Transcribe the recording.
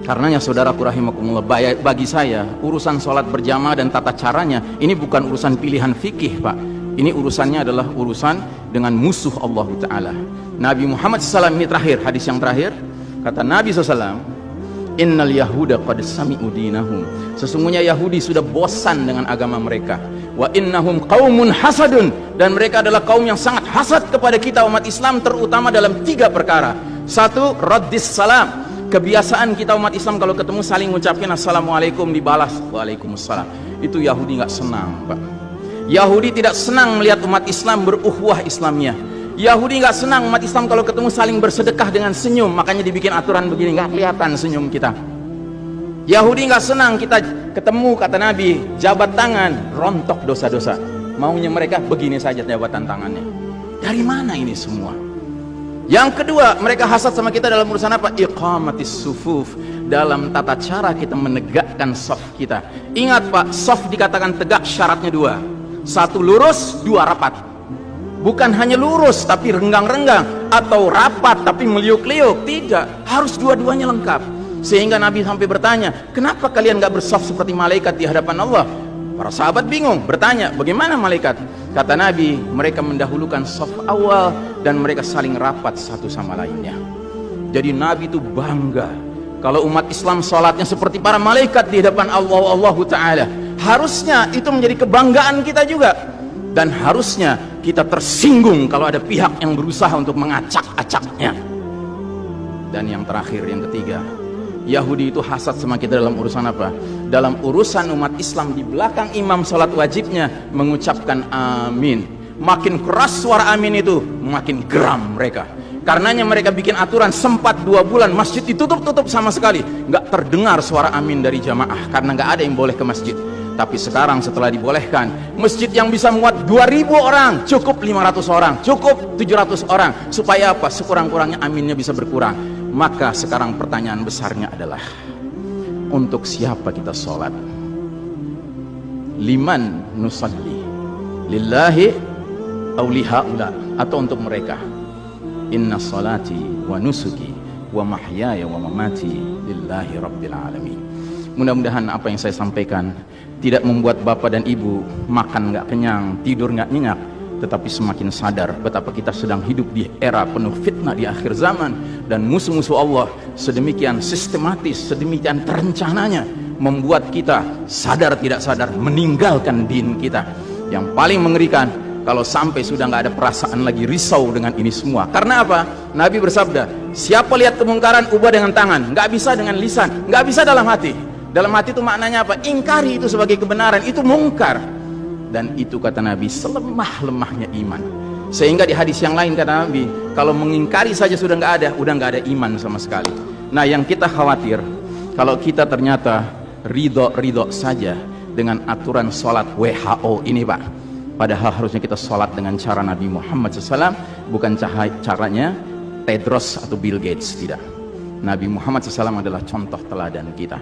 Karenanya saudaraku rahimakumullah, bagi saya urusan sholat berjamaah dan tata caranya ini bukan urusan pilihan fikih, Pak. Ini urusannya adalah urusan dengan musuh Allah Ta'ala. Nabi Muhammad SAW ini terakhir, hadis yang terakhir, kata Nabi SAW, innal yahuda qad sami'u dinahum, sesungguhnya Yahudi sudah bosan dengan agama mereka, wa innahum qaumun hasadun, dan mereka adalah kaum yang sangat hasad kepada kita umat Islam, terutama dalam 3 perkara. 1, raddis salam, kebiasaan kita umat Islam kalau ketemu saling ngucapin assalamualaikum, dibalas waalaikumsalam. Itu Yahudi nggak senang, Pak. Yahudi tidak senang melihat umat Islam berukhuwah Islamiyah. Yahudi nggak senang umat Islam kalau ketemu saling bersedekah dengan senyum, makanya dibikin aturan begini, nggak kelihatan senyum kita. Yahudi nggak senang kita ketemu, kata Nabi, jabat tangan, rontok dosa-dosa. Maunya mereka begini saja jabatan tangannya. Dari mana ini semua? Yang kedua, mereka hasad sama kita dalam urusan apa? Iqamatis sufuf, dalam tata cara kita menegakkan saf kita. Ingat Pak, saf dikatakan tegak syaratnya 2. 1 lurus, 2 rapat. Bukan hanya lurus tapi renggang-renggang, atau rapat tapi meliuk-liuk. Tidak, harus dua-duanya lengkap. Sehingga Nabi sampai bertanya, kenapa kalian gak bersaf seperti malaikat di hadapan Allah? Para sahabat bingung, bertanya, bagaimana malaikat? Kata Nabi, mereka mendahulukan saf awal dan mereka saling rapat satu sama lainnya. Jadi Nabi itu bangga kalau umat Islam sholatnya seperti para malaikat di hadapan Allah Ta'ala. Harusnya itu menjadi kebanggaan kita juga. Dan harusnya kita tersinggung kalau ada pihak yang berusaha untuk mengacak-acaknya. Dan yang terakhir, yang ketiga, Yahudi itu hasad sama kita dalam urusan apa? Dalam urusan umat Islam, di belakang imam sholat wajibnya mengucapkan amin. Makin keras suara amin itu, makin geram mereka. Karenanya mereka bikin aturan, sempat 2 bulan masjid ditutup sama sekali, nggak terdengar suara amin dari jamaah, karena nggak ada yang boleh ke masjid. Tapi sekarang setelah dibolehkan, masjid yang bisa muat 2000 orang, cukup 500 orang, cukup 700 orang. Supaya apa? Sekurang-kurangnya aminnya bisa berkurang. Maka sekarang pertanyaan besarnya adalah, untuk siapa kita sholat? Liman nusalli? Lillahi awlihaula, atau untuk mereka? Inna salati wa nusuki wa mahyaya wa mamati lillahi rabbil alamin. Mudah-mudahan apa yang saya sampaikan tidak membuat bapak dan ibu makan nggak kenyang, tidur nggak nyenyak, tetapi semakin sadar betapa kita sedang hidup di era penuh fitnah di akhir zaman, dan musuh-musuh Allah sedemikian sistematis, sedemikian terencananya membuat kita sadar tidak sadar meninggalkan din kita. Yang paling mengerikan kalau sampai sudah nggak ada perasaan lagi risau dengan ini semua. Karena apa? Nabi bersabda, siapa lihat kemungkaran ubah dengan tangan, nggak bisa dengan lisan, nggak bisa dalam hati. Dalam hati itu maknanya apa? Ingkari itu sebagai kebenaran, itu mungkar. Dan itu kata Nabi selemah-lemahnya iman. Sehingga di hadis yang lain kata Nabi, kalau mengingkari saja sudah nggak ada, udah nggak ada iman sama sekali. Nah, yang kita khawatir kalau kita ternyata ridho saja dengan aturan sholat WHO ini, Pak. Padahal harusnya kita sholat dengan cara Nabi Muhammad SAW, bukan caranya Tedros atau Bill Gates. Tidak, Nabi Muhammad SAW adalah contoh teladan kita.